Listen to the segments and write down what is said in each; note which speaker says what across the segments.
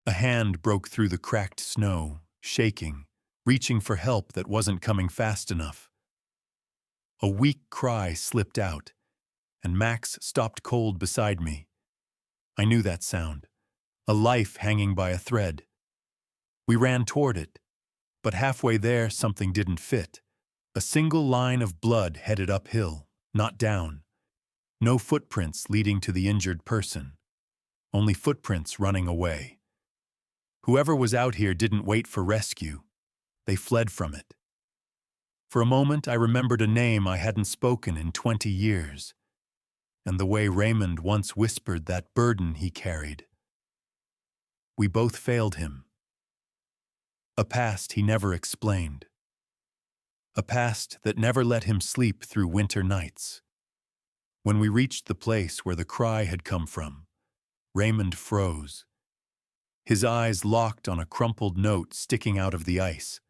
Speaker 1: A hand broke through the cracked snow, shaking, reaching for help that wasn't coming fast enough. A weak cry slipped out, and Max stopped cold beside me. I knew that sound, a life hanging by a thread. We ran toward it, but halfway there something didn't fit. A single line of blood headed uphill, not down. No footprints leading to the injured person, only footprints running away. Whoever was out here didn't wait for rescue. They fled from it. For a moment, I remembered a name I hadn't spoken in 20 years, and the way Raymond once whispered that burden he carried. We both failed him. A past he never explained. A past that never let him sleep through winter nights. When we reached the place where the cry had come from, Raymond froze. His eyes locked on a crumpled note sticking out of the ice.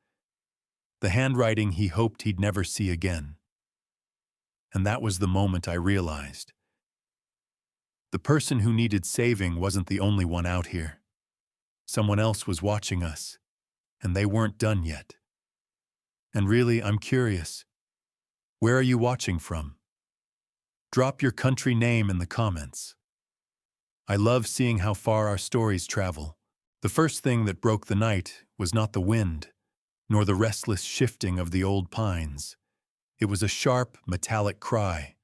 Speaker 1: The handwriting he hoped he'd never see again. And that was the moment I realized. The person who needed saving wasn't the only one out here. Someone else was watching us, and they weren't done yet. And really, I'm curious. Where are you watching from? Drop your country name in the comments. I love seeing how far our stories travel. The first thing that broke the night was not the wind, nor the restless shifting of the old pines. It was a sharp, metallic cry,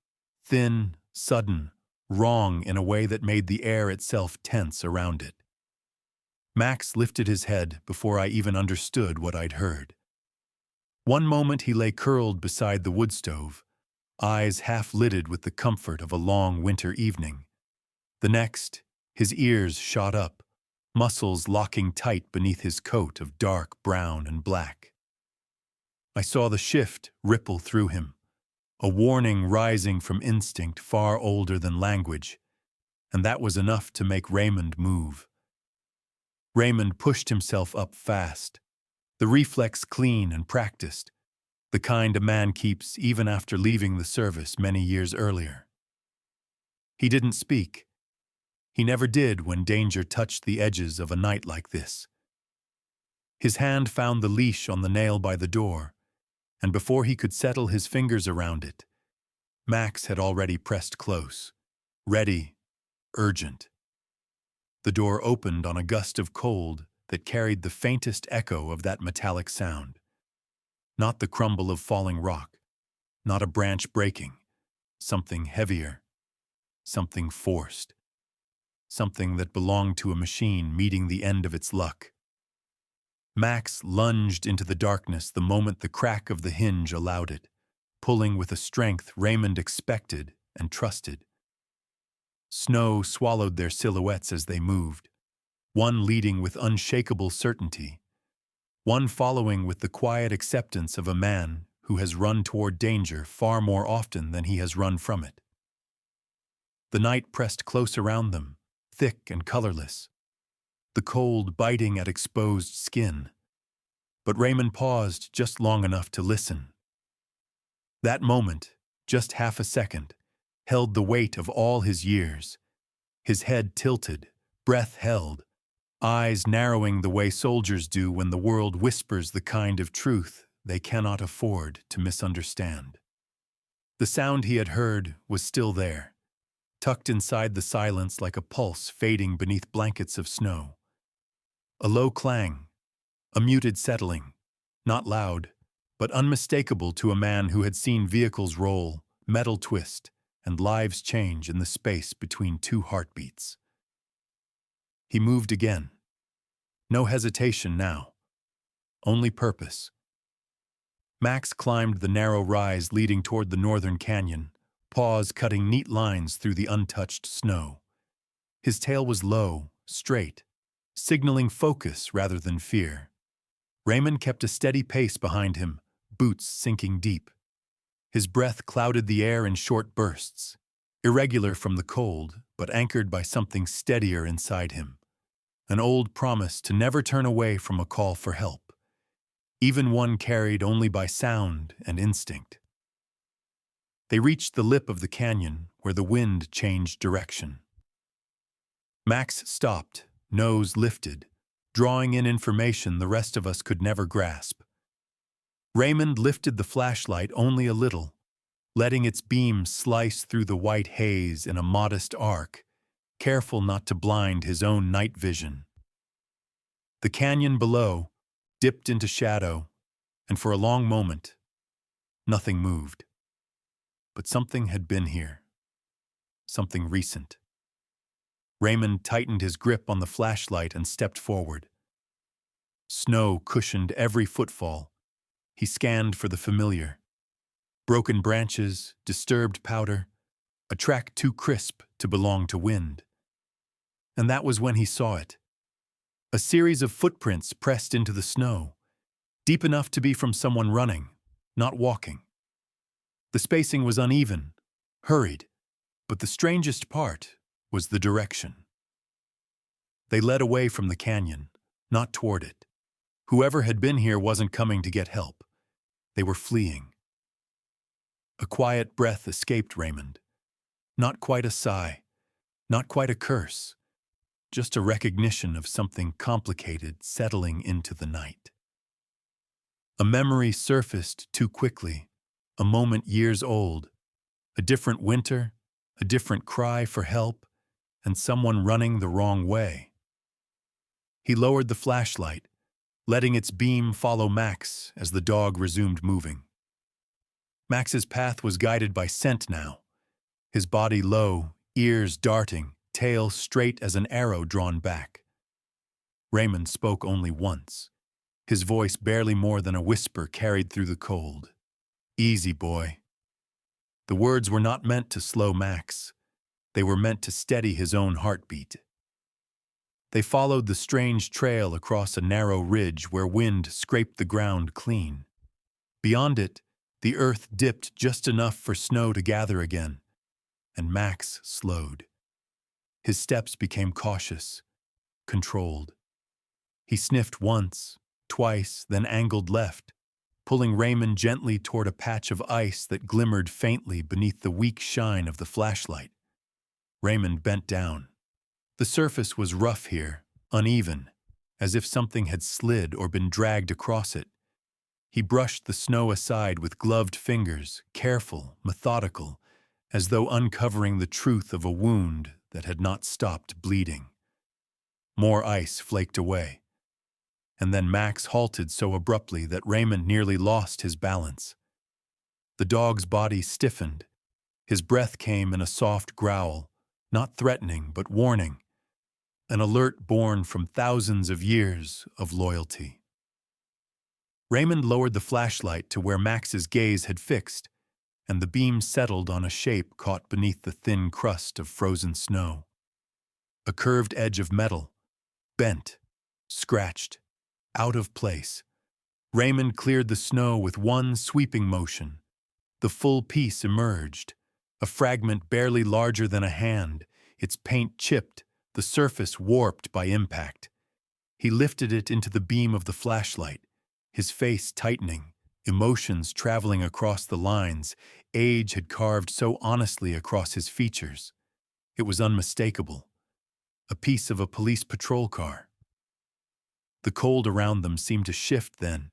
Speaker 1: thin, sudden, wrong in a way that made the air itself tense around it. Max lifted his head before I even understood what I'd heard. One moment he lay curled beside the wood stove, eyes half-lidded with the comfort of a long winter evening. The next, his ears shot up, muscles locking tight beneath his coat of dark brown and black. I saw the shift ripple through him, a warning rising from instinct far older than language, and that was enough to make Raymond move. Raymond pushed himself up fast, the reflex clean and practiced, the kind a man keeps even after leaving the service many years earlier. He didn't speak. He never did when danger touched the edges of a night like this. His hand found the leash on the nail by the door, and before he could settle his fingers around it, Max had already pressed close, ready, urgent. The door opened on a gust of cold that carried the faintest echo of that metallic sound. Not the crumble of falling rock, not a branch breaking, something heavier, something forced, something that belonged to a machine meeting the end of its luck. Max lunged into the darkness the moment the crack of the hinge allowed it, pulling with a strength Raymond expected and trusted. Snow swallowed their silhouettes as they moved, one leading with unshakable certainty, one following with the quiet acceptance of a man who has run toward danger far more often than he has run from it. The night pressed close around them, thick and colorless, the cold biting at exposed skin. But Raymond paused just long enough to listen. That moment, just half a second, held the weight of all his years. His head tilted, breath held, eyes narrowing the way soldiers do when the world whispers the kind of truth they cannot afford to misunderstand. The sound he had heard was still there, tucked inside the silence like a pulse fading beneath blankets of snow. A low clang, a muted settling, not loud, but unmistakable to a man who had seen vehicles roll, metal twist, and lives change in the space between two heartbeats. He moved again. No hesitation now. Only purpose. Max climbed the narrow rise leading toward the northern canyon, paws cutting neat lines through the untouched snow. His tail was low, straight, signaling focus rather than fear. Raymond kept a steady pace behind him, boots sinking deep. His breath clouded the air in short bursts, irregular from the cold, but anchored by something steadier inside him. An old promise to never turn away from a call for help, even one carried only by sound and instinct. They reached the lip of the canyon where the wind changed direction. Max stopped, nose lifted, drawing in information the rest of us could never grasp. Raymond lifted the flashlight only a little, letting its beam slice through the white haze in a modest arc, careful not to blind his own night vision. The canyon below dipped into shadow, and for a long moment, nothing moved. But something had been here. Something recent. Raymond tightened his grip on the flashlight and stepped forward. Snow cushioned every footfall. He scanned for the familiar. Broken branches, disturbed powder, a track too crisp to belong to wind. And that was when he saw it. A series of footprints pressed into the snow, deep enough to be from someone running, not walking. The spacing was uneven, hurried, but the strangest part was the direction. They led away from the canyon, not toward it. Whoever had been here wasn't coming to get help. They were fleeing. A quiet breath escaped Raymond. Not quite a sigh, not quite a curse, just a recognition of something complicated settling into the night. A memory surfaced too quickly, a moment years old, a different winter, a different cry for help, and someone running the wrong way. He lowered the flashlight, letting its beam follow Max as the dog resumed moving. Max's path was guided by scent now, his body low, ears darting, tail straight as an arrow drawn back. Raymond spoke only once, his voice barely more than a whisper carried through the cold. "Easy, boy." The words were not meant to slow Max. They were meant to steady his own heartbeat. They followed the strange trail across a narrow ridge where wind scraped the ground clean. Beyond it, the earth dipped just enough for snow to gather again, and Max slowed. His steps became cautious, controlled. He sniffed once, twice, then angled left, pulling Raymond gently toward a patch of ice that glimmered faintly beneath the weak shine of the flashlight. Raymond bent down. The surface was rough here, uneven, as if something had slid or been dragged across it. He brushed the snow aside with gloved fingers, careful, methodical, as though uncovering the truth of a wound that had not stopped bleeding. More ice flaked away, and then Max halted so abruptly that Raymond nearly lost his balance. The dog's body stiffened. His breath came in a soft growl, not threatening but warning, an alert born from thousands of years of loyalty. Raymond lowered the flashlight to where Max's gaze had fixed, and the beam settled on a shape caught beneath the thin crust of frozen snow. A curved edge of metal, bent, scratched, out of place. Raymond cleared the snow with one sweeping motion. The full piece emerged, a fragment barely larger than a hand, its paint chipped, the surface warped by impact. He lifted it into the beam of the flashlight, his face tightening, emotions traveling across the lines. Age had carved so honestly across his features. It was unmistakable. A piece of a police patrol car. The cold around them seemed to shift then,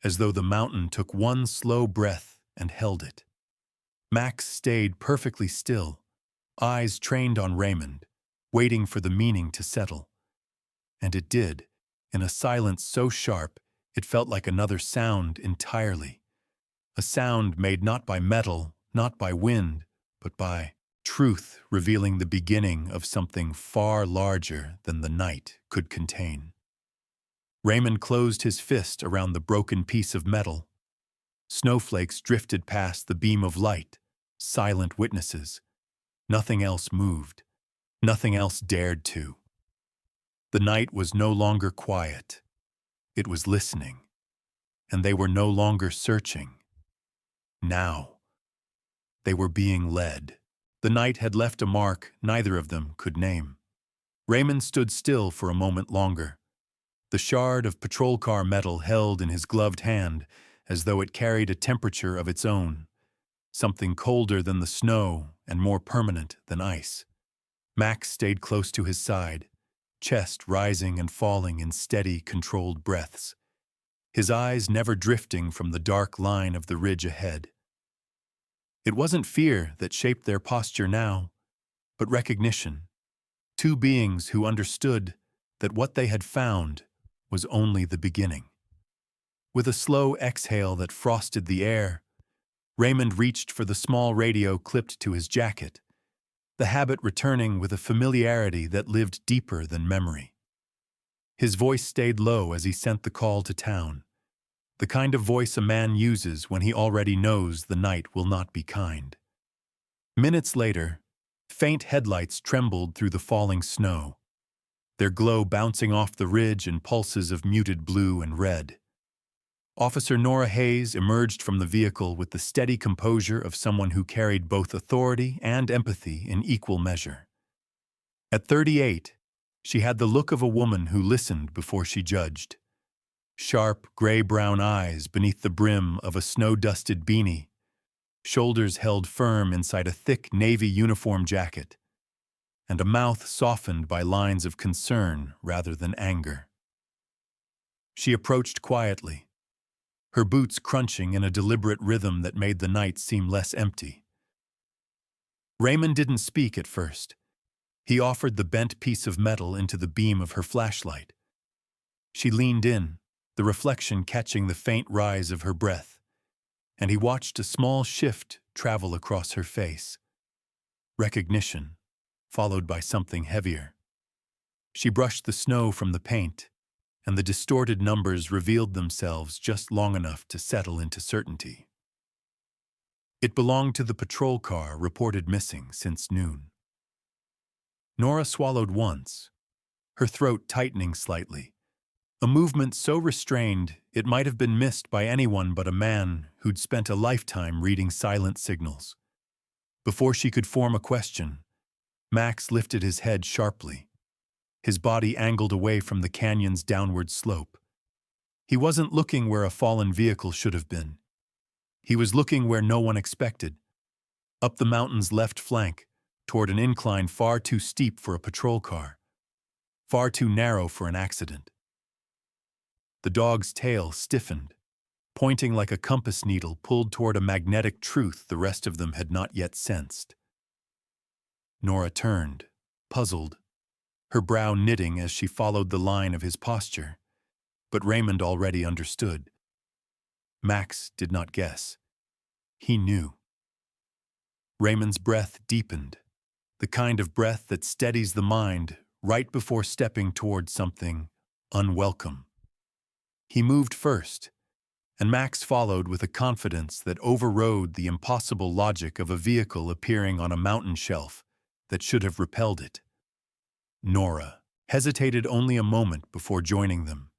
Speaker 1: as though the mountain took one slow breath and held it. Max stayed perfectly still, eyes trained on Raymond, waiting for the meaning to settle. And it did, in a silence so sharp it felt like another sound entirely. A sound made not by metal, not by wind, but by truth revealing the beginning of something far larger than the night could contain. Raymond closed his fist around the broken piece of metal. Snowflakes drifted past the beam of light, silent witnesses. Nothing else moved. Nothing else dared to. The night was no longer quiet. It was listening. And they were no longer searching. Now, they were being led. The night had left a mark neither of them could name. Raymond stood still for a moment longer, the shard of patrol car metal held in his gloved hand as though it carried a temperature of its own, something colder than the snow and more permanent than ice. Max stayed close to his side, chest rising and falling in steady, controlled breaths, his eyes never drifting from the dark line of the ridge ahead. It wasn't fear that shaped their posture now, but recognition. Two beings who understood that what they had found was only the beginning. With a slow exhale that frosted the air, Raymond reached for the small radio clipped to his jacket, the habit returning with a familiarity that lived deeper than memory. His voice stayed low as he sent the call to town, the kind of voice a man uses when he already knows the night will not be kind. Minutes later, faint headlights trembled through the falling snow, their glow bouncing off the ridge in pulses of muted blue and red. Officer Nora Hayes emerged from the vehicle with the steady composure of someone who carried both authority and empathy in equal measure. At 38, she had the look of a woman who listened before she judged. Sharp, gray-brown eyes beneath the brim of a snow-dusted beanie, shoulders held firm inside a thick navy uniform jacket, and a mouth softened by lines of concern rather than anger. She approached quietly, her boots crunching in a deliberate rhythm that made the night seem less empty. Raymond didn't speak at first. He offered the bent piece of metal into the beam of her flashlight. She leaned in, the reflection catching the faint rise of her breath, and he watched a small shift travel across her face. Recognition, followed by something heavier. She brushed the snow from the paint, and the distorted numbers revealed themselves just long enough to settle into certainty. It belonged to the patrol car reported missing since noon. Nora swallowed once, her throat tightening slightly, a movement so restrained it might have been missed by anyone but a man who'd spent a lifetime reading silent signals. Before she could form a question, Max lifted his head sharply, his body angled away from the canyon's downward slope. He wasn't looking where a fallen vehicle should have been. He was looking where no one expected, up the mountain's left flank, toward an incline far too steep for a patrol car, far too narrow for an accident. The dog's tail stiffened, pointing like a compass needle pulled toward a magnetic truth the rest of them had not yet sensed. Nora turned, puzzled, her brow knitting as she followed the line of his posture, but Raymond already understood. Max did not guess. He knew. Raymond's breath deepened, the kind of breath that steadies the mind right before stepping toward something unwelcome. He moved first, and Max followed with a confidence that overrode the impossible logic of a vehicle appearing on a mountain shelf that should have repelled it. Nora hesitated only a moment before joining them,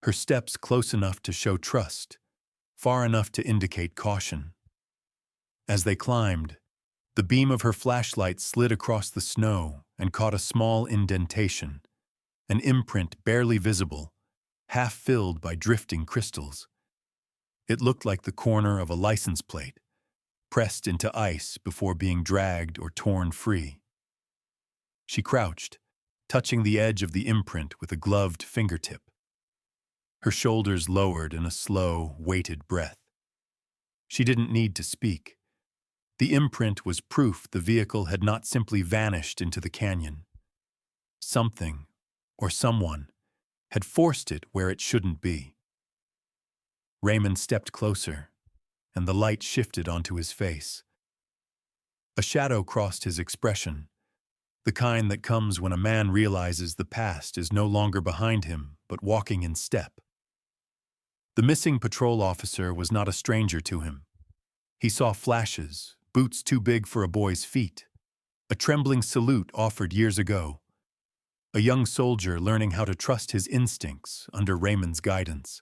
Speaker 1: her steps close enough to show trust, far enough to indicate caution. As they climbed, the beam of her flashlight slid across the snow and caught a small indentation, an imprint barely visible, half filled by drifting crystals. It looked like the corner of a license plate, pressed into ice before being dragged or torn free. She crouched, touching the edge of the imprint with a gloved fingertip. Her shoulders lowered in a slow, weighted breath. She didn't need to speak. The imprint was proof the vehicle had not simply vanished into the canyon. Something, or someone, had forced it where it shouldn't be. Raymond stepped closer, and the light shifted onto his face. A shadow crossed his expression, the kind that comes when a man realizes the past is no longer behind him, but walking in step. The missing patrol officer was not a stranger to him. He saw flashes, boots too big for a boy's feet, a trembling salute offered years ago, a young soldier learning how to trust his instincts under Raymond's guidance.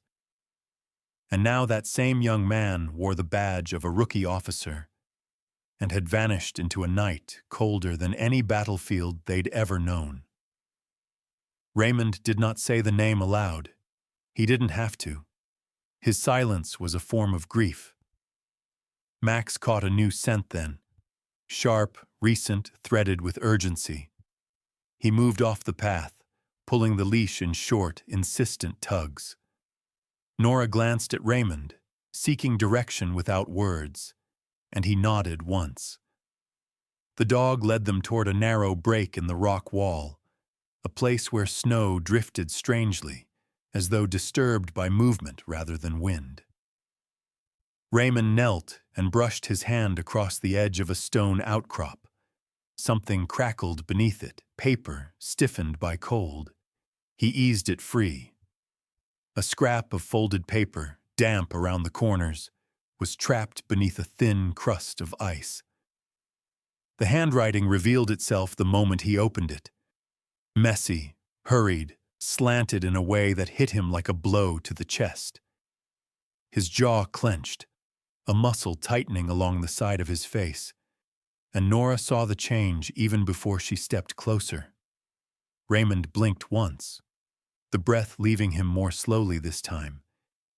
Speaker 1: And now that same young man wore the badge of a rookie officer and had vanished into a night colder than any battlefield they'd ever known. Raymond did not say the name aloud. He didn't have to. His silence was a form of grief. Max caught a new scent then, sharp, recent, threaded with urgency. He moved off the path, pulling the leash in short, insistent tugs. Nora glanced at Raymond, seeking direction without words, and he nodded once. The dog led them toward a narrow break in the rock wall, a place where snow drifted strangely, as though disturbed by movement rather than wind. Raymond knelt and brushed his hand across the edge of a stone outcrop. Something crackled beneath it, paper stiffened by cold. He eased it free. A scrap of folded paper, damp around the corners, was trapped beneath a thin crust of ice. The handwriting revealed itself the moment he opened it. Messy, hurried, slanted in a way that hit him like a blow to the chest. His jaw clenched, a muscle tightening along the side of his face, and Nora saw the change even before she stepped closer. Raymond blinked once, the breath leaving him more slowly this time,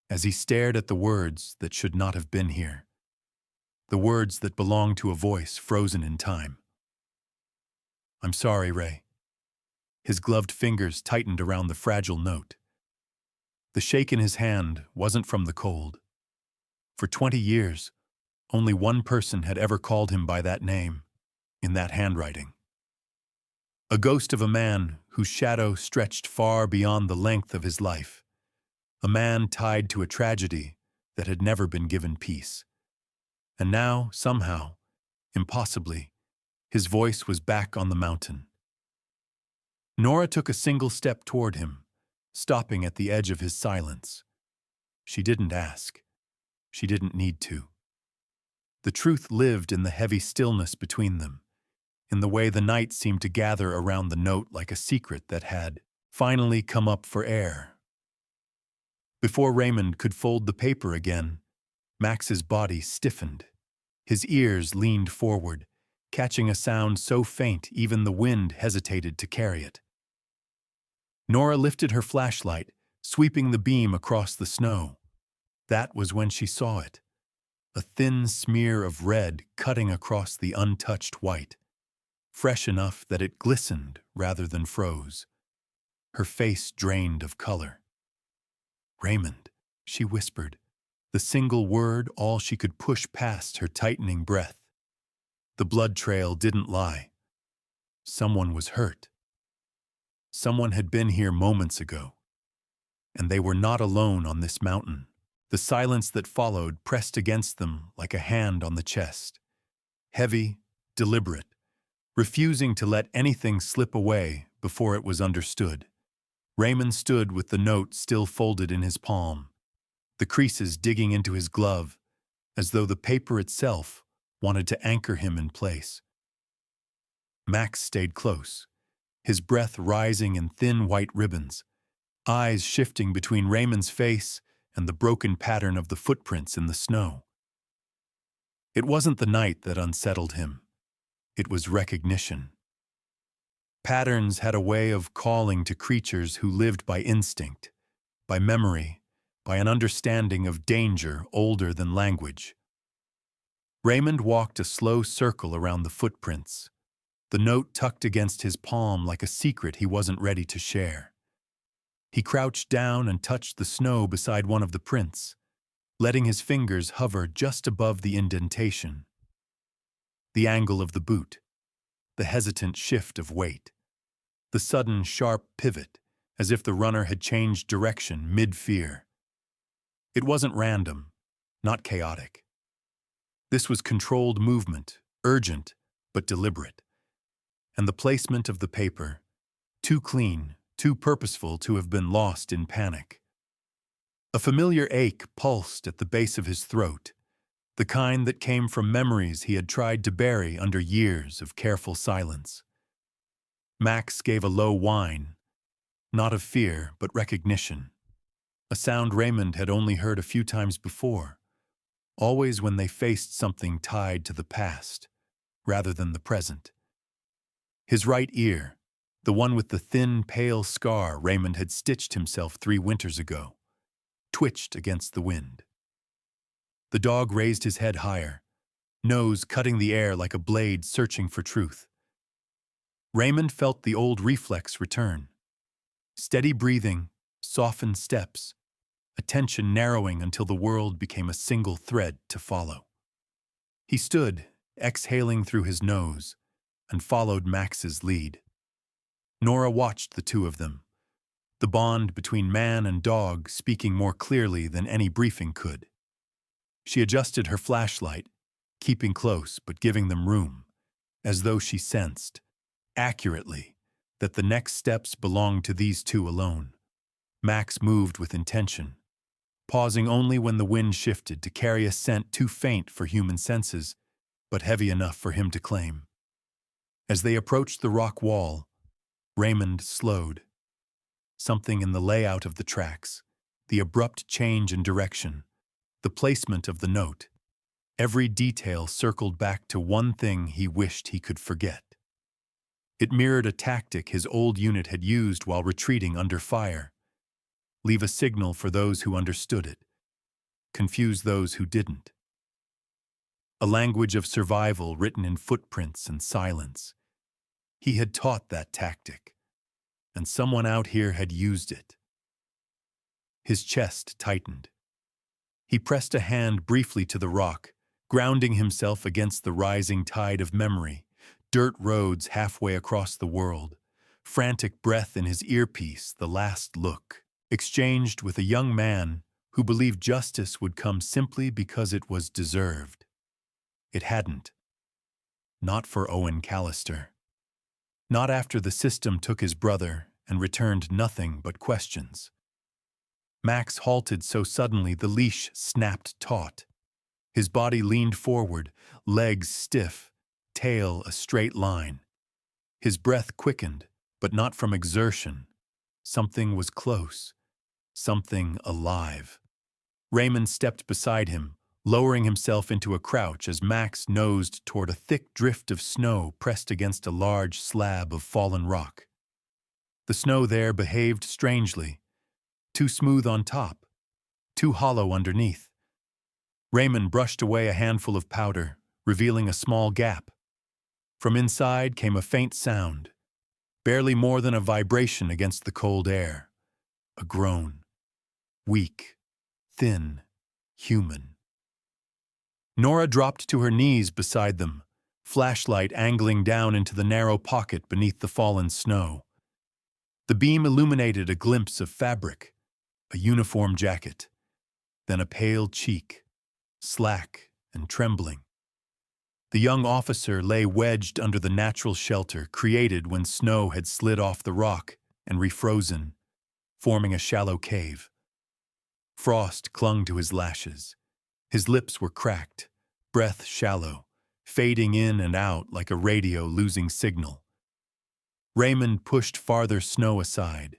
Speaker 1: as he stared at the words that should not have been here. The words that belonged to a voice frozen in time. "I'm sorry, Ray." His gloved fingers tightened around the fragile note. The shake in his hand wasn't from the cold. For 20 years, only one person had ever called him by that name, in that handwriting. A ghost of a man whose shadow stretched far beyond the length of his life. A man tied to a tragedy that had never been given peace. And now, somehow, impossibly, his voice was back on the mountain. Nora took a single step toward him, stopping at the edge of his silence. She didn't ask. She didn't need to. The truth lived in the heavy stillness between them, in the way the night seemed to gather around the note like a secret that had finally come up for air. Before Raymond could fold the paper again, Max's body stiffened. His ears leaned forward, catching a sound so faint even the wind hesitated to carry it. Nora lifted her flashlight, sweeping the beam across the snow. That was when she saw it. A thin smear of red cutting across the untouched white, fresh enough that it glistened rather than froze. Her face drained of color. "Raymond," she whispered, the single word all she could push past her tightening breath. The blood trail didn't lie. Someone was hurt. Someone had been here moments ago. And they were not alone on this mountain. The silence that followed pressed against them like a hand on the chest. Heavy, deliberate, refusing to let anything slip away before it was understood. Raymond stood with the note still folded in his palm, the creases digging into his glove, as though the paper itself wanted to anchor him in place. Max stayed close, his breath rising in thin white ribbons, eyes shifting between Raymond's face and the broken pattern of the footprints in the snow. It wasn't the night that unsettled him. It was recognition. Patterns had a way of calling to creatures who lived by instinct, by memory, by an understanding of danger older than language. Raymond walked a slow circle around the footprints, the note tucked against his palm like a secret he wasn't ready to share. He crouched down and touched the snow beside one of the prints, letting his fingers hover just above the indentation. The angle of the boot, the hesitant shift of weight, the sudden sharp pivot, as if the runner had changed direction mid-fear. It wasn't random, not chaotic. This was controlled movement, urgent but deliberate. And the placement of the paper, too clean, too purposeful to have been lost in panic. A familiar ache pulsed at the base of his throat, the kind that came from memories he had tried to bury under years of careful silence. Max gave a low whine, not of fear but recognition, a sound Raymond had only heard a few times before, always when they faced something tied to the past, rather than the present. His right ear, the one with the thin, pale scar Raymond had stitched himself 3 winters ago, twitched against the wind. The dog raised his head higher, nose cutting the air like a blade searching for truth. Raymond felt the old reflex return. Steady breathing, softened steps, attention narrowing until the world became a single thread to follow. He stood, exhaling through his nose, and followed Max's lead. Nora watched the two of them, the bond between man and dog speaking more clearly than any briefing could. She adjusted her flashlight, keeping close but giving them room, as though she sensed, accurately, that the next steps belonged to these two alone. Max moved with intention, pausing only when the wind shifted to carry a scent too faint for human senses, but heavy enough for him to claim. As they approached the rock wall, Raymond slowed. Something in the layout of the tracks, the abrupt change in direction, the placement of the note, every detail circled back to one thing he wished he could forget. It mirrored a tactic his old unit had used while retreating under fire. Leave a signal for those who understood it. Confuse those who didn't. A language of survival written in footprints and silence. He had taught that tactic, and someone out here had used it. His chest tightened. He pressed a hand briefly to the rock, grounding himself against the rising tide of memory, dirt roads halfway across the world, frantic breath in his earpiece, the last look, exchanged with a young man who believed justice would come simply because it was deserved. It hadn't. Not for Owen Callister. Not after the system took his brother and returned nothing but questions. Max halted so suddenly the leash snapped taut. His body leaned forward, legs stiff, tail a straight line. His breath quickened, but not from exertion. Something was close. Something alive. Raymond stepped beside him, lowering himself into a crouch as Max nosed toward a thick drift of snow pressed against a large slab of fallen rock. The snow there behaved strangely, too smooth on top, too hollow underneath. Raymond brushed away a handful of powder, revealing a small gap. From inside came a faint sound, barely more than a vibration against the cold air. A groan. Weak, thin, human. Nora dropped to her knees beside them, flashlight angling down into the narrow pocket beneath the fallen snow. The beam illuminated a glimpse of fabric, a uniform jacket, then a pale cheek, slack and trembling. The young officer lay wedged under the natural shelter created when snow had slid off the rock and refrozen, forming a shallow cave. Frost clung to his lashes. His lips were cracked, breath shallow, fading in and out like a radio losing signal. Raymond pushed farther snow aside,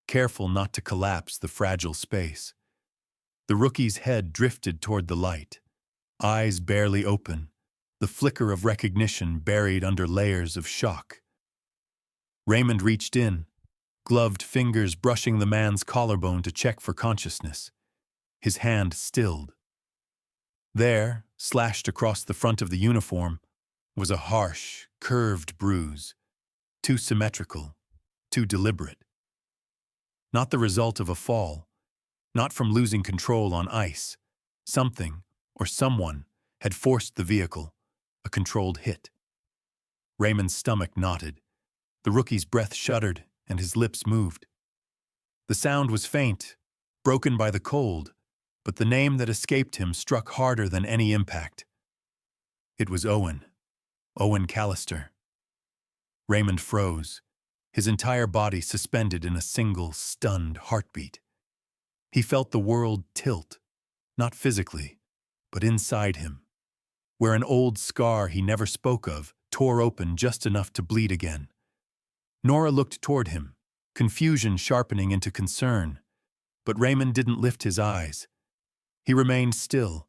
Speaker 1: careful not to collapse the fragile space. The rookie's head drifted toward the light, eyes barely open, the flicker of recognition buried under layers of shock. Raymond reached in, gloved fingers brushing the man's collarbone to check for consciousness. His hand stilled. There, slashed across the front of the uniform, was a harsh, curved bruise, too symmetrical, too deliberate. Not the result of a fall, not from losing control on ice. Something, or someone, had forced the vehicle, a controlled hit. Raymond's stomach knotted. The rookie's breath shuddered, and his lips moved. The sound was faint, broken by the cold, but the name that escaped him struck harder than any impact. It was Owen Callister. Raymond froze, his entire body suspended in a single, stunned heartbeat. He felt the world tilt, not physically, but inside him, where an old scar he never spoke of tore open just enough to bleed again. Nora looked toward him, confusion sharpening into concern, but Raymond didn't lift his eyes. He remained still,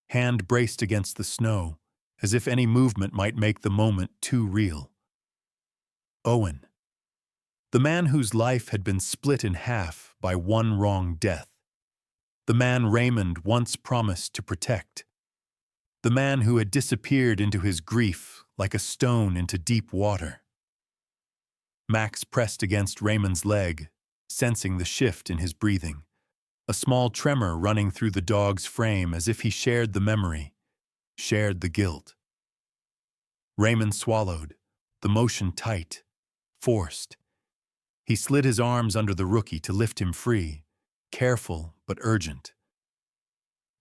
Speaker 1: hand braced against the snow, as if any movement might make the moment too real. Owen. The man whose life had been split in half by one wrong death. The man Raymond once promised to protect. The man who had disappeared into his grief like a stone into deep water. Max pressed against Raymond's leg, sensing the shift in his breathing, a small tremor running through the dog's frame as if he shared the memory, shared the guilt. Raymond swallowed, the motion tight, forced. He slid his arms under the rookie to lift him free, careful but urgent.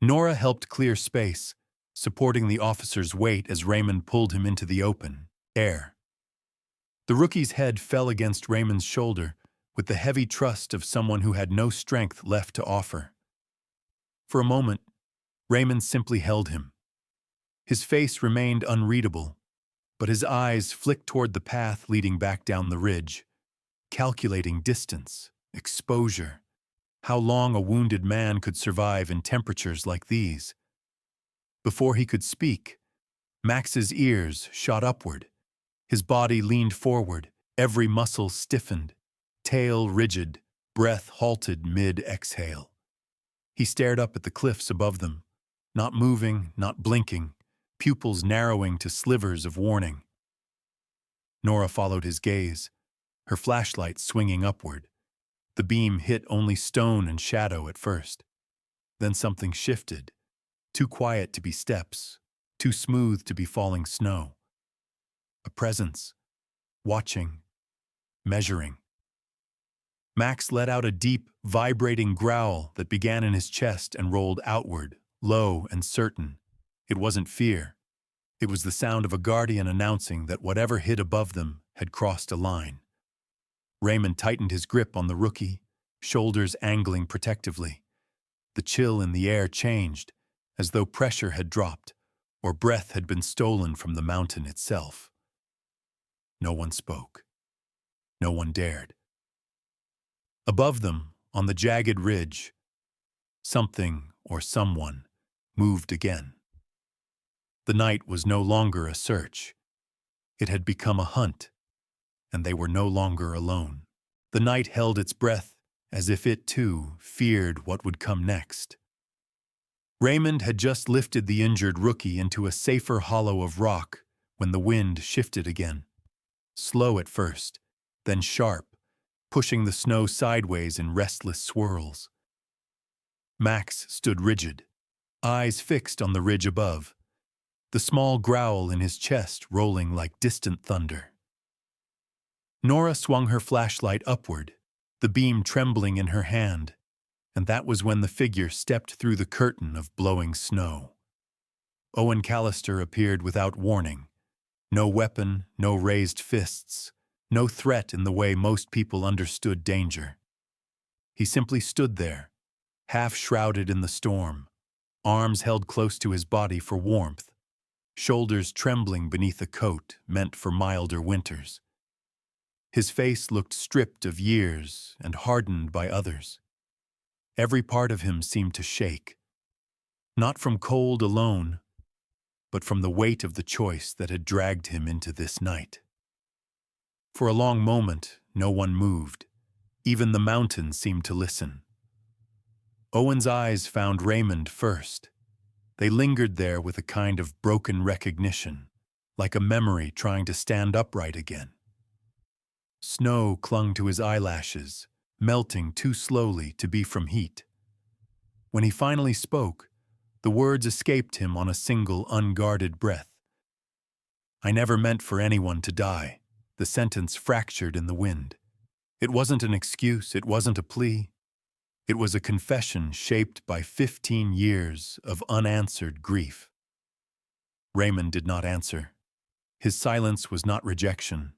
Speaker 1: Nora helped clear space, supporting the officer's weight as Raymond pulled him into the open air. The rookie's head fell against Raymond's shoulder with the heavy trust of someone who had no strength left to offer. For a moment, Raymond simply held him. His face remained unreadable, but his eyes flicked toward the path leading back down the ridge, calculating distance, exposure, how long a wounded man could survive in temperatures like these. Before he could speak, Max's ears shot upward. His body leaned forward, every muscle stiffened, tail rigid, breath halted mid-exhale. He stared up at the cliffs above them, not moving, not blinking, pupils narrowing to slivers of warning. Nora followed his gaze, her flashlight swinging upward. The beam hit only stone and shadow at first. Then something shifted, too quiet to be steps, too smooth to be falling snow. A presence, watching, measuring. Max let out a deep, vibrating growl that began in his chest and rolled outward, low and certain. It wasn't fear. It was the sound of a guardian announcing that whatever hit above them had crossed a line. Raymond tightened his grip on the rookie, shoulders angling protectively. The chill in the air changed, as though pressure had dropped, or breath had been stolen from the mountain itself. No one spoke. No one dared. Above them, on the jagged ridge, something or someone moved again. The night was no longer a search. It had become a hunt, and they were no longer alone. The night held its breath as if it, too, feared what would come next. Raymond had just lifted the injured rookie into a safer hollow of rock when the wind shifted again. Slow at first, then sharp, pushing the snow sideways in restless swirls. Max stood rigid, eyes fixed on the ridge above, the small growl in his chest rolling like distant thunder. Nora swung her flashlight upward, the beam trembling in her hand, and that was when the figure stepped through the curtain of blowing snow. Owen Callister appeared without warning. No weapon, no raised fists, no threat in the way most people understood danger. He simply stood there, half shrouded in the storm, arms held close to his body for warmth, shoulders trembling beneath a coat meant for milder winters. His face looked stripped of years and hardened by others. Every part of him seemed to shake, not from cold alone, but from the weight of the choice that had dragged him into this night. For a long moment, no one moved. Even the mountain seemed to listen. Owen's eyes found Raymond first. They lingered there with a kind of broken recognition, like a memory trying to stand upright again. Snow clung to his eyelashes, melting too slowly to be from heat. When he finally spoke, the words escaped him on a single unguarded breath. "I never meant for anyone to die." The sentence fractured in the wind. It wasn't an excuse, it wasn't a plea. It was a confession shaped by 15 years of unanswered grief. Raymond did not answer. His silence was not rejection.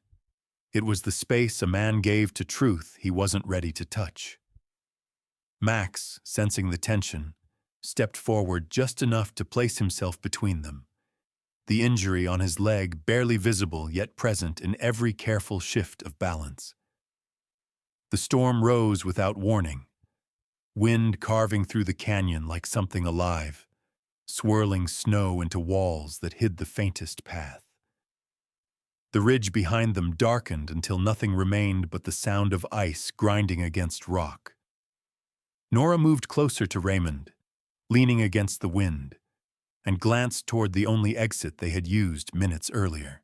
Speaker 1: It was the space a man gave to truth he wasn't ready to touch. Max, sensing the tension, stepped forward just enough to place himself between them. The injury on his leg barely visible yet present in every careful shift of balance. The storm rose without warning, wind carving through the canyon like something alive, swirling snow into walls that hid the faintest path. The ridge behind them darkened until nothing remained but the sound of ice grinding against rock. Nora moved closer to Raymond, leaning against the wind, and glanced toward the only exit they had used minutes earlier.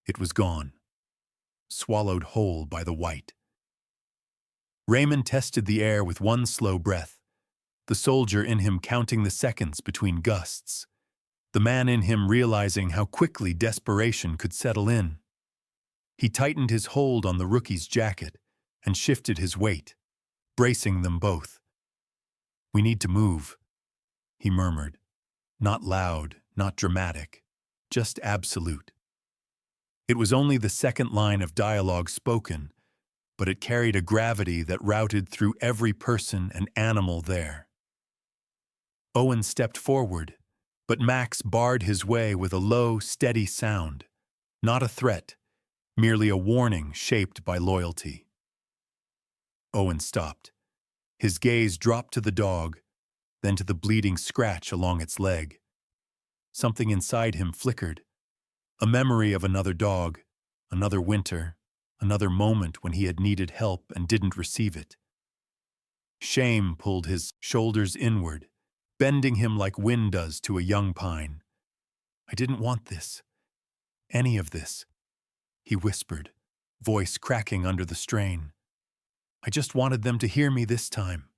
Speaker 1: It was gone, swallowed whole by the white. Raymond tested the air with one slow breath, the soldier in him counting the seconds between gusts, the man in him realizing how quickly desperation could settle in. He tightened his hold on the rookie's jacket and shifted his weight, bracing them both. "We need to move," he murmured. Not loud, not dramatic, just absolute. It was only the second line of dialogue spoken, but it carried a gravity that routed through every person and animal there. Owen stepped forward, but Max barred his way with a low, steady sound. Not a threat, merely a warning shaped by loyalty. Owen stopped. His gaze dropped to the dog, then to the bleeding scratch along its leg. Something inside him flickered. A memory of another dog, another winter, another moment when he had needed help and didn't receive it. Shame pulled his shoulders inward, bending him like wind does to a young pine. "I didn't want this. Any of this," he whispered, voice cracking under the strain. "I just wanted them to hear me this time."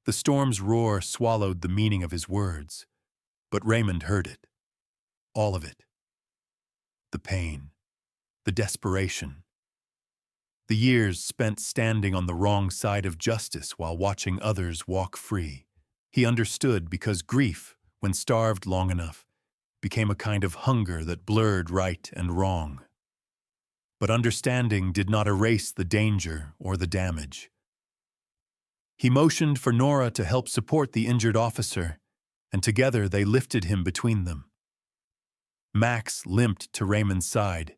Speaker 1: The storm's roar swallowed the meaning of his words, but Raymond heard it. All of it. The pain, the desperation. The years spent standing on the wrong side of justice while watching others walk free. He understood because grief, when starved long enough, became a kind of hunger that blurred right and wrong. But understanding did not erase the danger or the damage. He motioned for Nora to help support the injured officer, and together they lifted him between them. Max limped to Raymond's side,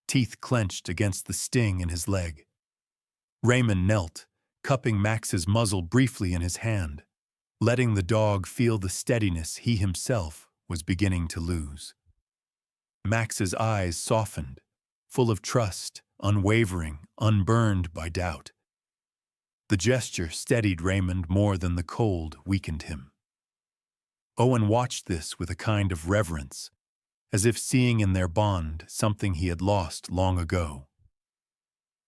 Speaker 1: teeth clenched against the sting in his leg. Raymond knelt, cupping Max's muzzle briefly in his hand, letting the dog feel the steadiness he himself was beginning to lose. Max's eyes softened, full of trust, unwavering, unburned by doubt. The gesture steadied Raymond more than the cold weakened him. Owen watched this with a kind of reverence, as if seeing in their bond something he had lost long ago.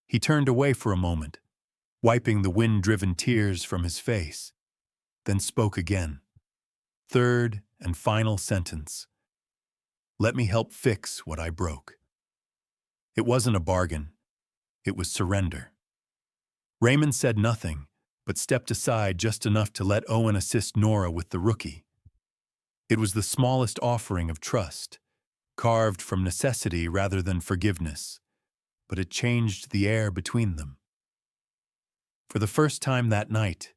Speaker 1: He turned away for a moment, wiping the wind-driven tears from his face, then spoke again. Third and final sentence. "Let me help fix what I broke." It wasn't a bargain. It was surrender. Raymond said nothing, but stepped aside just enough to let Owen assist Nora with the rookie. It was the smallest offering of trust, carved from necessity rather than forgiveness, but it changed the air between them. For the first time that night,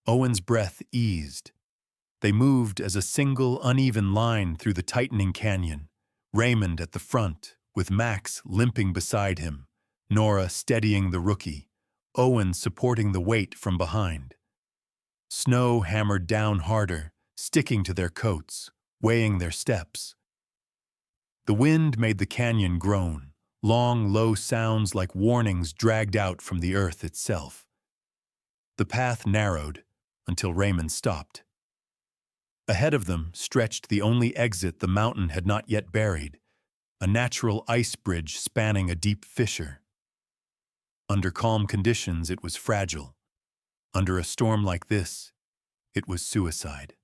Speaker 1: Owen's breath eased. They moved as a single uneven line through the tightening canyon, Raymond at the front, with Max limping beside him, Nora steadying the rookie, Owen supporting the weight from behind. Snow hammered down harder, sticking to their coats, weighing their steps. The wind made the canyon groan, long, low sounds like warnings dragged out from the earth itself. The path narrowed until Raymond stopped. Ahead of them stretched the only exit the mountain had not yet buried, a natural ice bridge spanning a deep fissure. Under calm conditions, it was fragile. Under a storm like this, it was suicide.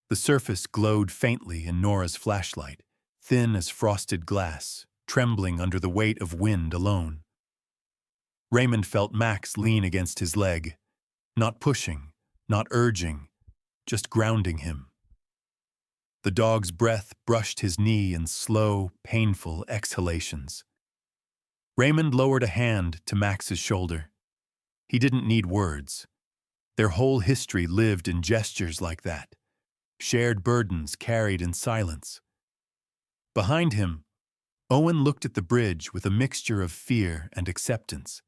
Speaker 1: The surface glowed faintly in Nora's flashlight, thin as frosted glass, trembling under the weight of wind alone. Raymond felt Max lean against his leg, not pushing, not urging, just grounding him. The dog's breath brushed his knee in slow, painful exhalations. Raymond lowered a hand to Max's shoulder. He didn't need words. Their whole history lived in gestures like that, shared burdens carried in silence. Behind him, Owen looked at the bridge with a mixture of fear and acceptance.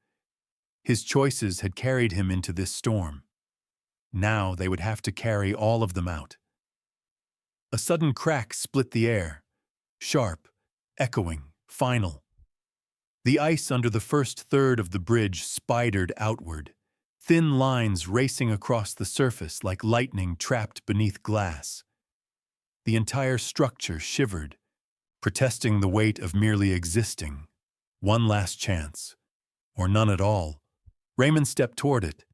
Speaker 1: His choices had carried him into this storm. Now they would have to carry all of them out. A sudden crack split the air, sharp, echoing, final. The ice under the first third of the bridge spidered outward, thin lines racing across the surface like lightning trapped beneath glass. The entire structure shivered, protesting the weight of merely existing. One last chance, or none at all, Raymond stepped toward it,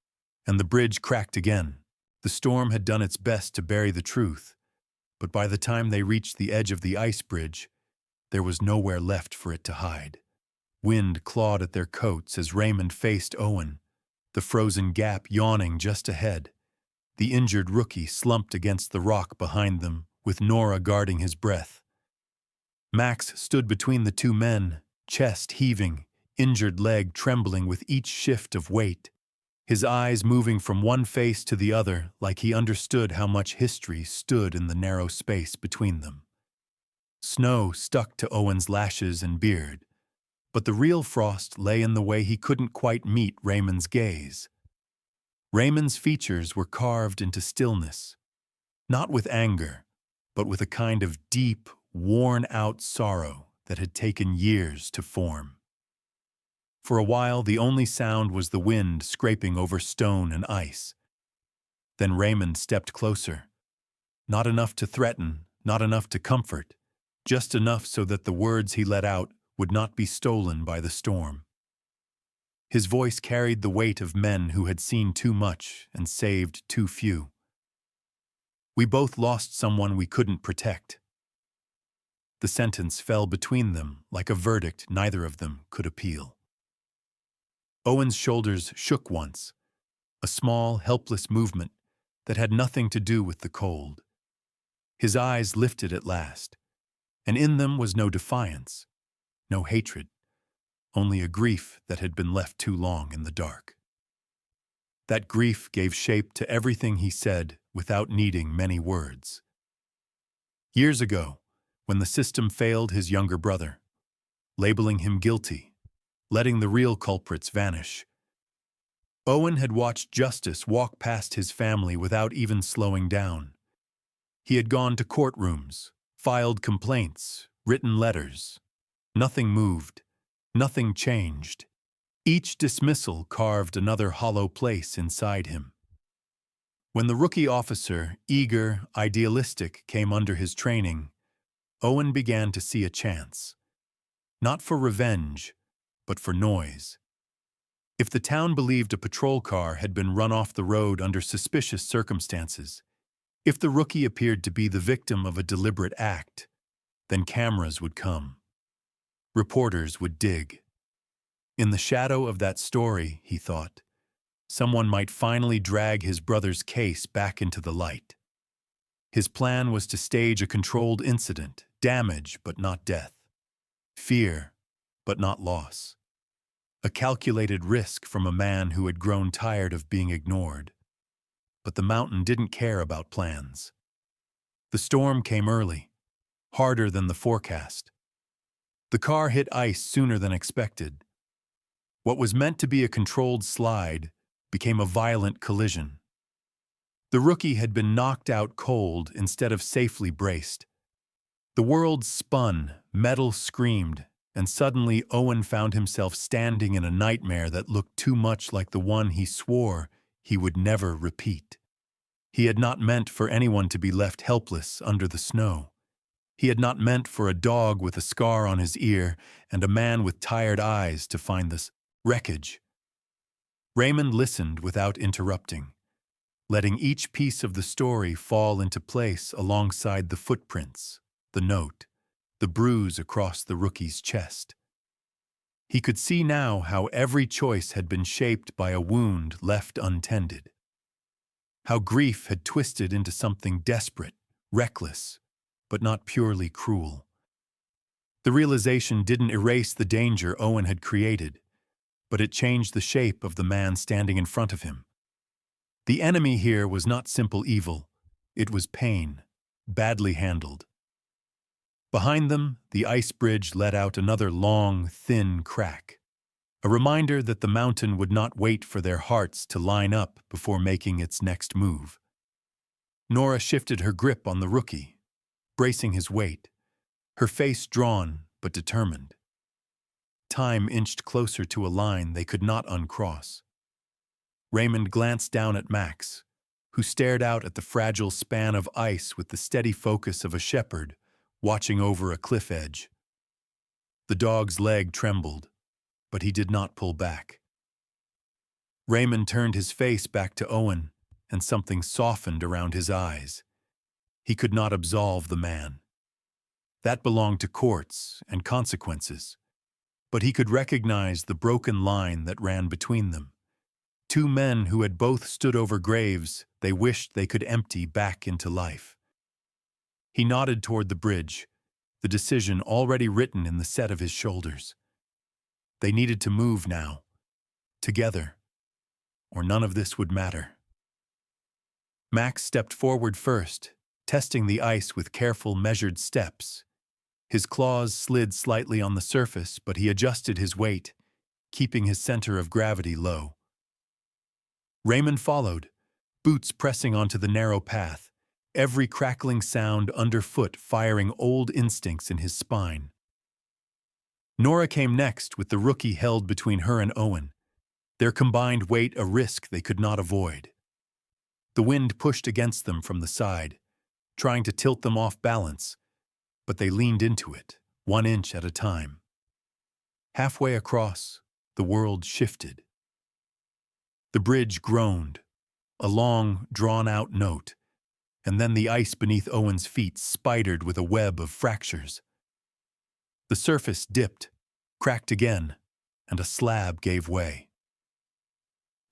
Speaker 1: and the bridge cracked again. The storm had done its best to bury the truth, but by the time they reached the edge of the ice bridge, there was nowhere left for it to hide. Wind clawed at their coats as Raymond faced Owen, the frozen gap yawning just ahead. The injured rookie slumped against the rock behind them, with Nora guarding his breath. Max stood between the two men, chest heaving, injured leg trembling with each shift of weight, his eyes moving from one face to the other like he understood how much history stood in the narrow space between them. Snow stuck to Owen's lashes and beard, but the real frost lay in the way he couldn't quite meet Raymond's gaze. Raymond's features were carved into stillness, not with anger, but with a kind of deep, worn-out sorrow that had taken years to form. For a while, the only sound was the wind scraping over stone and ice. Then Raymond stepped closer. Not enough to threaten, not enough to comfort, just enough so that the words he let out would not be stolen by the storm. His voice carried the weight of men who had seen too much and saved too few. We both lost someone we couldn't protect. The sentence fell between them like a verdict neither of them could appeal. Owen's shoulders shook once, a small, helpless movement that had nothing to do with the cold. His eyes lifted at last, and in them was no defiance, no hatred, only a grief that had been left too long in the dark. That grief gave shape to everything he said without needing many words. Years ago, when the system failed his younger brother, labeling him guilty, letting the real culprits vanish, Owen had watched justice walk past his family without even slowing down. He had gone to courtrooms, filed complaints, written letters. Nothing moved, nothing changed. Each dismissal carved another hollow place inside him. When the rookie officer, eager, idealistic, came under his training, Owen began to see a chance. Not for revenge, but for noise. If the town believed a patrol car had been run off the road under suspicious circumstances, if the rookie appeared to be the victim of a deliberate act, then cameras would come. Reporters would dig. In the shadow of that story, he thought, someone might finally drag his brother's case back into the light. His plan was to stage a controlled incident, damage but not death, fear but not loss. A calculated risk from a man who had grown tired of being ignored. But the mountain didn't care about plans. The storm came early, harder than the forecast. The car hit ice sooner than expected. What was meant to be a controlled slide became a violent collision. The rookie had been knocked out cold instead of safely braced. The world spun, metal screamed, and suddenly Owen found himself standing in a nightmare that looked too much like the one he swore he would never repeat. He had not meant for anyone to be left helpless under the snow. He had not meant for a dog with a scar on his ear and a man with tired eyes to find this wreckage. Raymond listened without interrupting, letting each piece of the story fall into place alongside the footprints, the note, the bruise across the rookie's chest. He could see now how every choice had been shaped by a wound left untended. How grief had twisted into something desperate, reckless, but not purely cruel. The realization didn't erase the danger Owen had created, but it changed the shape of the man standing in front of him. The enemy here was not simple evil, it was pain, badly handled. Behind them, the ice bridge let out another long, thin crack, a reminder that the mountain would not wait for their hearts to line up before making its next move. Nora shifted her grip on the rookie, bracing his weight, her face drawn but determined. Time inched closer to a line they could not uncross. Raymond glanced down at Max, who stared out at the fragile span of ice with the steady focus of a shepherd watching over a cliff edge. The dog's leg trembled, but he did not pull back. Raymond turned his face back to Owen, and something softened around his eyes. He could not absolve the man. That belonged to courts and consequences. But he could recognize the broken line that ran between them. Two men who had both stood over graves they wished they could empty back into life. He nodded toward the bridge, the decision already written in the set of his shoulders. They needed to move now, together, or none of this would matter. Max stepped forward first, testing the ice with careful, measured steps. His claws slid slightly on the surface, but he adjusted his weight, keeping his center of gravity low. Raymond followed, boots pressing onto the narrow path, every crackling sound underfoot firing old instincts in his spine. Nora came next with the rookie held between her and Owen, their combined weight a risk they could not avoid. The wind pushed against them from the side, trying to tilt them off balance, but they leaned into it, 1 inch at a time. Halfway across, the world shifted. The bridge groaned, a long, drawn-out note, and then the ice beneath Owen's feet spidered with a web of fractures. The surface dipped, cracked again, and a slab gave way.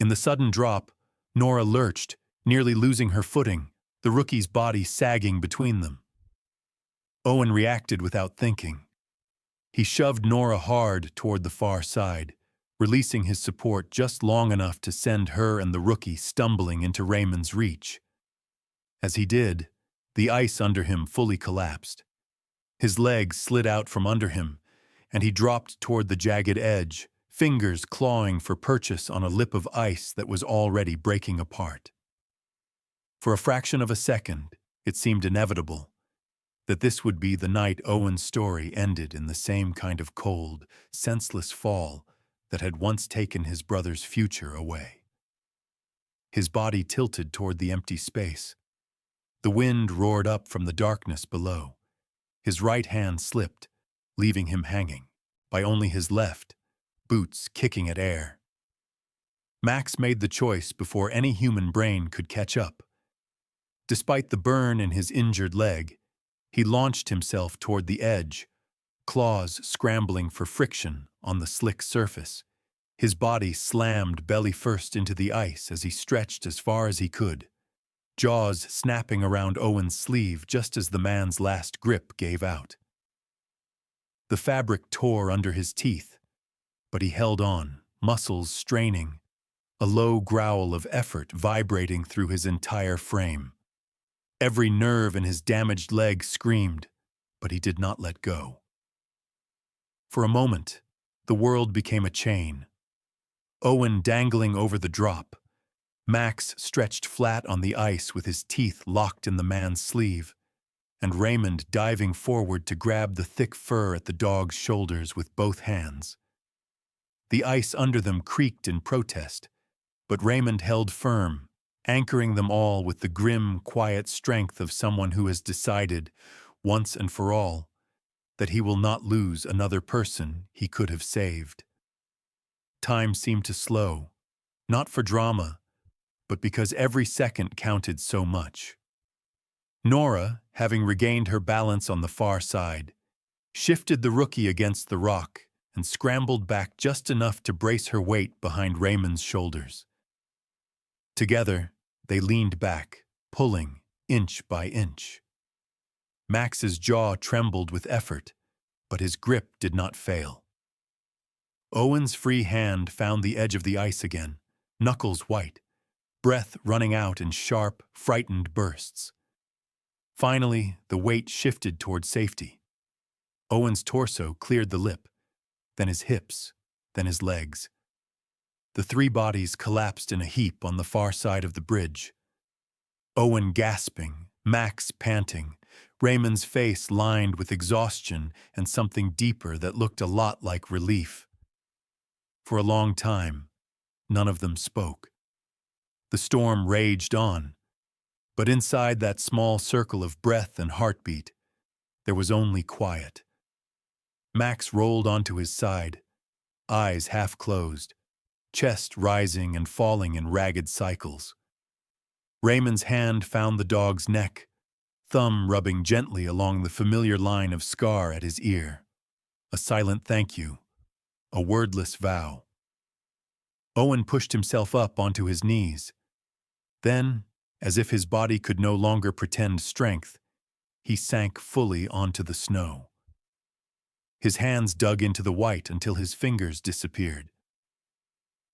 Speaker 1: In the sudden drop, Nora lurched, nearly losing her footing, the rookie's body sagging between them. Owen reacted without thinking. He shoved Nora hard toward the far side, releasing his support just long enough to send her and the rookie stumbling into Raymond's reach. As he did, the ice under him fully collapsed. His legs slid out from under him, and he dropped toward the jagged edge, fingers clawing for purchase on a lip of ice that was already breaking apart. For a fraction of a second, it seemed inevitable that this would be the night Owen's story ended in the same kind of cold, senseless fall that had once taken his brother's future away. His body tilted toward the empty space. The wind roared up from the darkness below. His right hand slipped, leaving him hanging, by only his left, boots kicking at air. Max made the choice before any human brain could catch up. Despite the burn in his injured leg, he launched himself toward the edge, claws scrambling for friction on the slick surface. His body slammed belly first into the ice as he stretched as far as he could, jaws snapping around Owen's sleeve just as the man's last grip gave out. The fabric tore under his teeth, but he held on, muscles straining, a low growl of effort vibrating through his entire frame. Every nerve in his damaged leg screamed, but he did not let go. For a moment, the world became a chain. Owen dangling over the drop, Max stretched flat on the ice with his teeth locked in the man's sleeve, and Raymond diving forward to grab the thick fur at the dog's shoulders with both hands. The ice under them creaked in protest, but Raymond held firm, anchoring them all with the grim, quiet strength of someone who has decided, once and for all, that he will not lose another person he could have saved. Time seemed to slow, not for drama, but because every second counted so much. Nora, having regained her balance on the far side, shifted the rookie against the rock and scrambled back just enough to brace her weight behind Raymond's shoulders. Together, they leaned back, pulling inch by inch. Max's jaw trembled with effort, but his grip did not fail. Owen's free hand found the edge of the ice again, knuckles white, breath running out in sharp, frightened bursts. Finally, the weight shifted toward safety. Owen's torso cleared the lip, then his hips, then his legs. The three bodies collapsed in a heap on the far side of the bridge. Owen gasping, Max panting, Raymond's face lined with exhaustion and something deeper that looked a lot like relief. For a long time, none of them spoke. The storm raged on, but inside that small circle of breath and heartbeat, there was only quiet. Max rolled onto his side, eyes half closed, chest rising and falling in ragged cycles. Raymond's hand found the dog's neck, thumb rubbing gently along the familiar line of scar at his ear. A silent thank you, a wordless vow. Owen pushed himself up onto his knees. Then, as if his body could no longer pretend strength, he sank fully onto the snow. His hands dug into the white until his fingers disappeared.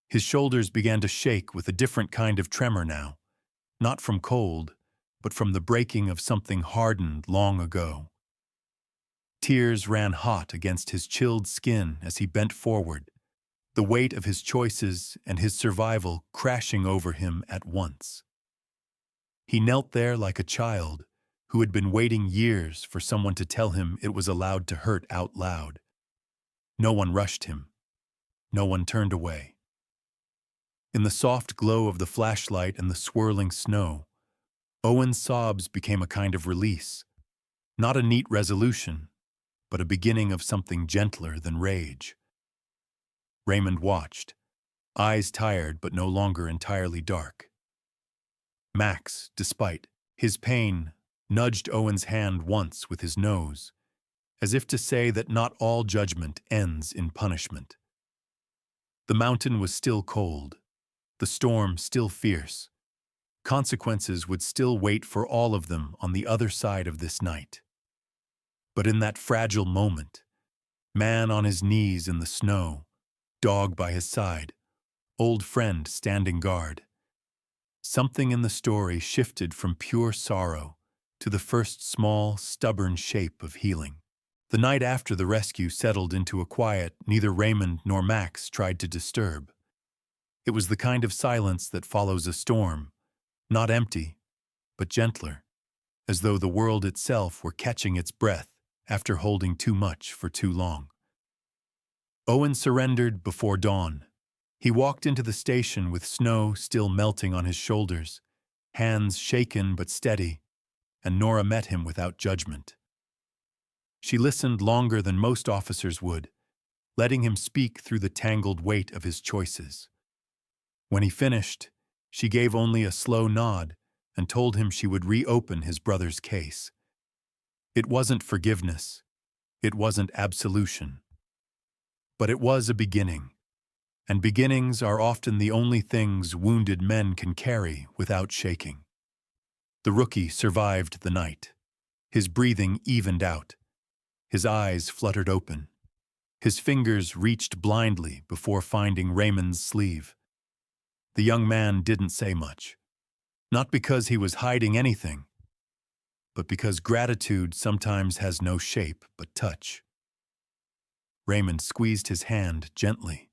Speaker 1: His shoulders began to shake with a different kind of tremor now, not from cold, but from the breaking of something hardened long ago. Tears ran hot against his chilled skin as he bent forward, the weight of his choices and his survival crashing over him at once. He knelt there like a child who had been waiting years for someone to tell him it was allowed to hurt out loud. No one rushed him. No one turned away. In the soft glow of the flashlight and the swirling snow, Owen's sobs became a kind of release, not a neat resolution, but a beginning of something gentler than rage. Raymond watched, eyes tired but no longer entirely dark. Max, despite his pain, nudged Owen's hand once with his nose, as if to say that not all judgment ends in punishment. The mountain was still cold, the storm still fierce. Consequences would still wait for all of them on the other side of this night. But in that fragile moment, man on his knees in the snow, dog by his side, old friend standing guard, something in the story shifted from pure sorrow to the first small, stubborn shape of healing. The night after the rescue settled into a quiet neither Raymond nor Max tried to disturb. It was the kind of silence that follows a storm, not empty, but gentler, as though the world itself were catching its breath after holding too much for too long. Owen surrendered before dawn. He walked into the station with snow still melting on his shoulders, hands shaken but steady, and Nora met him without judgment. She listened longer than most officers would, letting him speak through the tangled weight of his choices. When he finished, she gave only a slow nod and told him she would reopen his brother's case. It wasn't forgiveness. It wasn't absolution. But it was a beginning, and beginnings are often the only things wounded men can carry without shaking. The rookie survived the night. His breathing evened out. His eyes fluttered open. His fingers reached blindly before finding Raymond's sleeve. The young man didn't say much, not because he was hiding anything, but because gratitude sometimes has no shape but touch. Raymond squeezed his hand gently,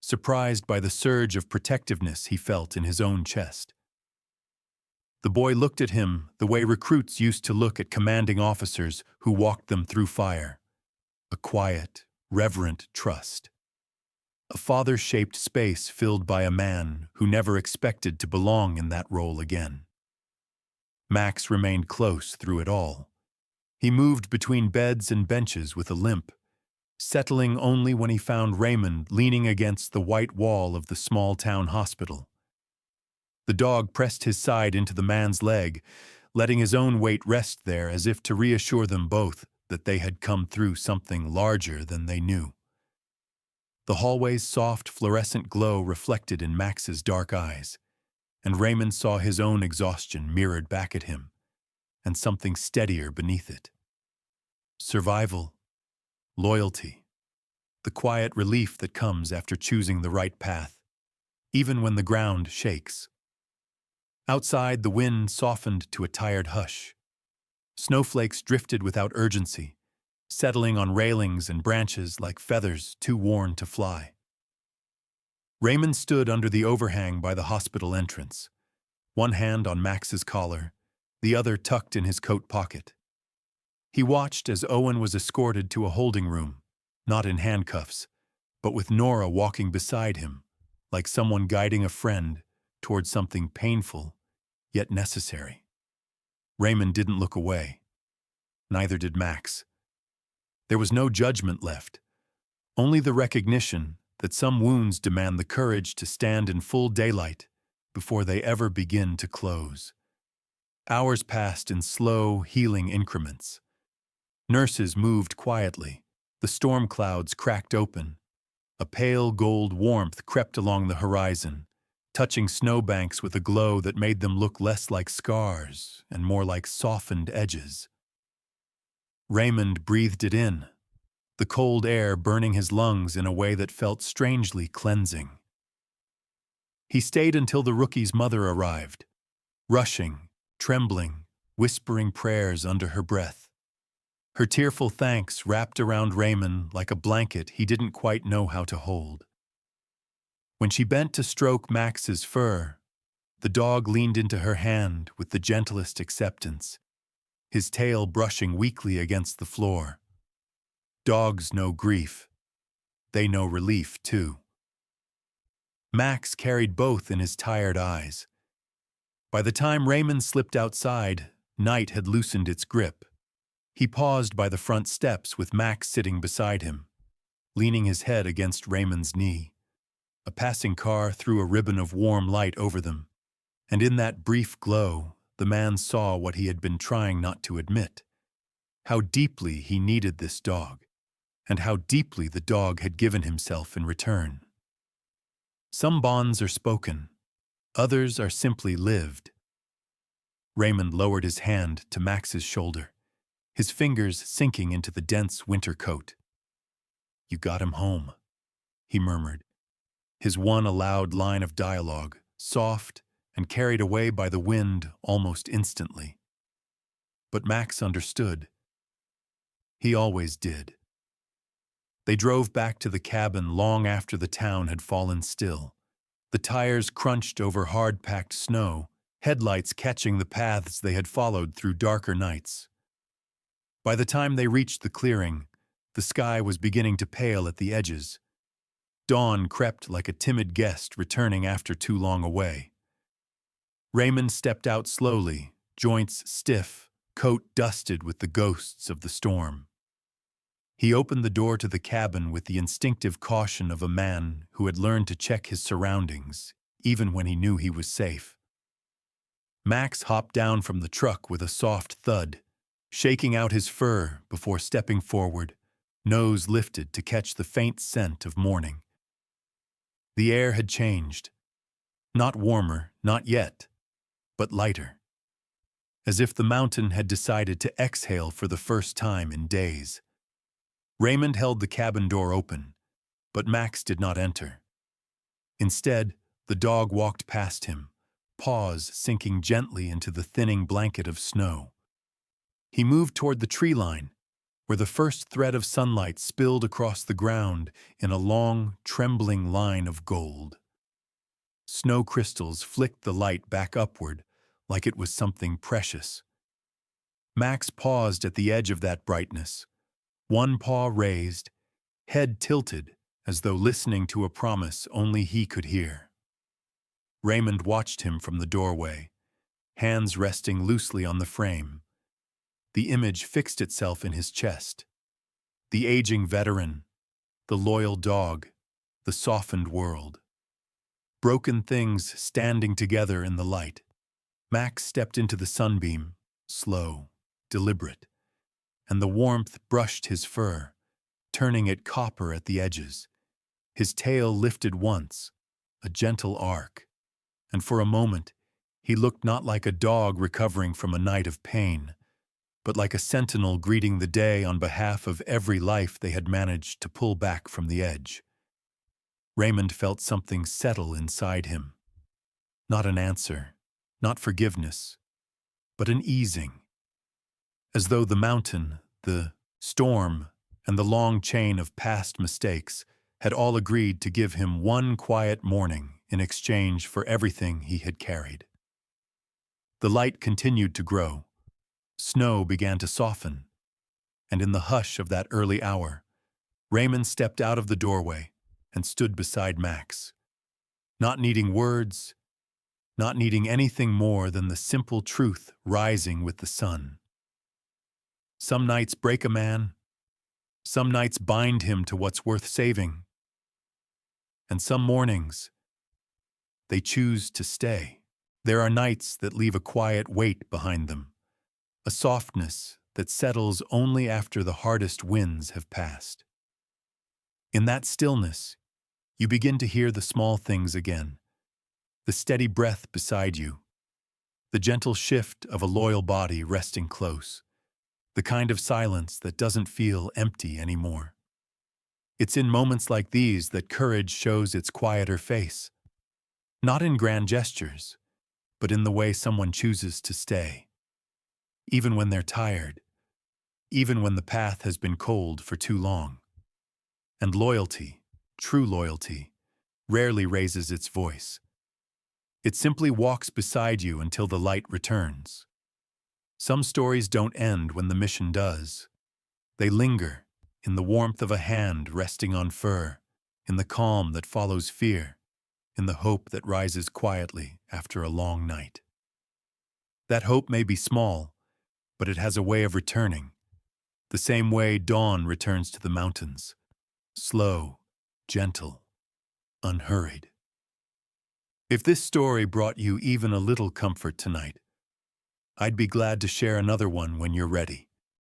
Speaker 1: surprised by the surge of protectiveness he felt in his own chest. The boy looked at him the way recruits used to look at commanding officers who walked them through fire. A quiet, reverent trust. A father-shaped space filled by a man who never expected to belong in that role again. Max remained close through it all. He moved between beds and benches with a limp, settling only when he found Raymond leaning against the white wall of the small-town hospital. The dog pressed his side into the man's leg, letting his own weight rest there as if to reassure them both that they had come through something larger than they knew. The hallway's soft fluorescent glow reflected in Max's dark eyes, and Raymond saw his own exhaustion mirrored back at him, and something steadier beneath it. Survival, loyalty, the quiet relief that comes after choosing the right path, even when the ground shakes. Outside, the wind softened to a tired hush. Snowflakes drifted without urgency, settling on railings and branches like feathers too worn to fly. Raymond stood under the overhang by the hospital entrance, one hand on Max's collar, the other tucked in his coat pocket. He watched as Owen was escorted to a holding room, not in handcuffs, but with Nora walking beside him, like someone guiding a friend toward something painful, yet necessary. Raymond didn't look away. Neither did Max. There was no judgment left, only the recognition that some wounds demand the courage to stand in full daylight before they ever begin to close. Hours passed in slow, healing increments. Nurses moved quietly. The storm clouds cracked open. A pale gold warmth crept along the horizon, touching snowbanks with a glow that made them look less like scars and more like softened edges. Raymond breathed it in, the cold air burning his lungs in a way that felt strangely cleansing. He stayed until the rookie's mother arrived, rushing, trembling, whispering prayers under her breath. Her tearful thanks wrapped around Raymond like a blanket he didn't quite know how to hold. When she bent to stroke Max's fur, the dog leaned into her hand with the gentlest acceptance, his tail brushing weakly against the floor. Dogs know grief. They know relief, too. Max carried both in his tired eyes. By the time Raymond slipped outside, night had loosened its grip. He paused by the front steps with Max sitting beside him, leaning his head against Raymond's knee. A passing car threw a ribbon of warm light over them, and in that brief glow, the man saw what he had been trying not to admit: how deeply he needed this dog, and how deeply the dog had given himself in return. Some bonds are spoken, others are simply lived. Raymond lowered his hand to Max's shoulder, his fingers sinking into the dense winter coat. "You got him home," he murmured, his one allowed line of dialogue, soft and carried away by the wind almost instantly. But Max understood. He always did. They drove back to the cabin long after the town had fallen still. The tires crunched over hard-packed snow, headlights catching the paths they had followed through darker nights. By the time they reached the clearing, the sky was beginning to pale at the edges. Dawn crept like a timid guest returning after too long away. Raymond stepped out slowly, joints stiff, coat dusted with the ghosts of the storm. He opened the door to the cabin with the instinctive caution of a man who had learned to check his surroundings, even when he knew he was safe. Max hopped down from the truck with a soft thud, shaking out his fur before stepping forward, nose lifted to catch the faint scent of morning. The air had changed. Not warmer, not yet, but lighter. As if the mountain had decided to exhale for the first time in days. Raymond held the cabin door open, but Max did not enter. Instead, the dog walked past him, paws sinking gently into the thinning blanket of snow. He moved toward the tree line, where the first thread of sunlight spilled across the ground in a long, trembling line of gold. Snow crystals flicked the light back upward like it was something precious. Max paused at the edge of that brightness, one paw raised, head tilted as though listening to a promise only he could hear. Raymond watched him from the doorway, hands resting loosely on the frame. The image fixed itself in his chest. The aging veteran, the loyal dog, the softened world. Broken things standing together in the light. Max stepped into the sunbeam, slow, deliberate, and the warmth brushed his fur, turning it copper at the edges. His tail lifted once, a gentle arc, and for a moment he looked not like a dog recovering from a night of pain, but like a sentinel greeting the day on behalf of every life they had managed to pull back from the edge. Raymond felt something settle inside him. Not an answer, not forgiveness, but an easing. As though the mountain, the storm, and the long chain of past mistakes had all agreed to give him one quiet morning in exchange for everything he had carried. The light continued to grow. Snow began to soften, and in the hush of that early hour, Raymond stepped out of the doorway and stood beside Max, not needing words, not needing anything more than the simple truth rising with the sun. Some nights break a man, some nights bind him to what's worth saving. And some mornings, they choose to stay. There are nights that leave a quiet weight behind them, a softness that settles only after the hardest winds have passed. In that stillness, you begin to hear the small things again, the steady breath beside you, the gentle shift of a loyal body resting close, the kind of silence that doesn't feel empty anymore. It's in moments like these that courage shows its quieter face, not in grand gestures, but in the way someone chooses to stay, even when they're tired, even when the path has been cold for too long. And loyalty, true loyalty, rarely raises its voice. It simply walks beside you until the light returns. Some stories don't end when the mission does. They linger, in the warmth of a hand resting on fur, in the calm that follows fear, in the hope that rises quietly after a long night. That hope may be small, but it has a way of returning, the same way dawn returns to the mountains, slow, gentle, unhurried. If this story brought you even a little comfort tonight, I'd be glad to share another one when you're ready.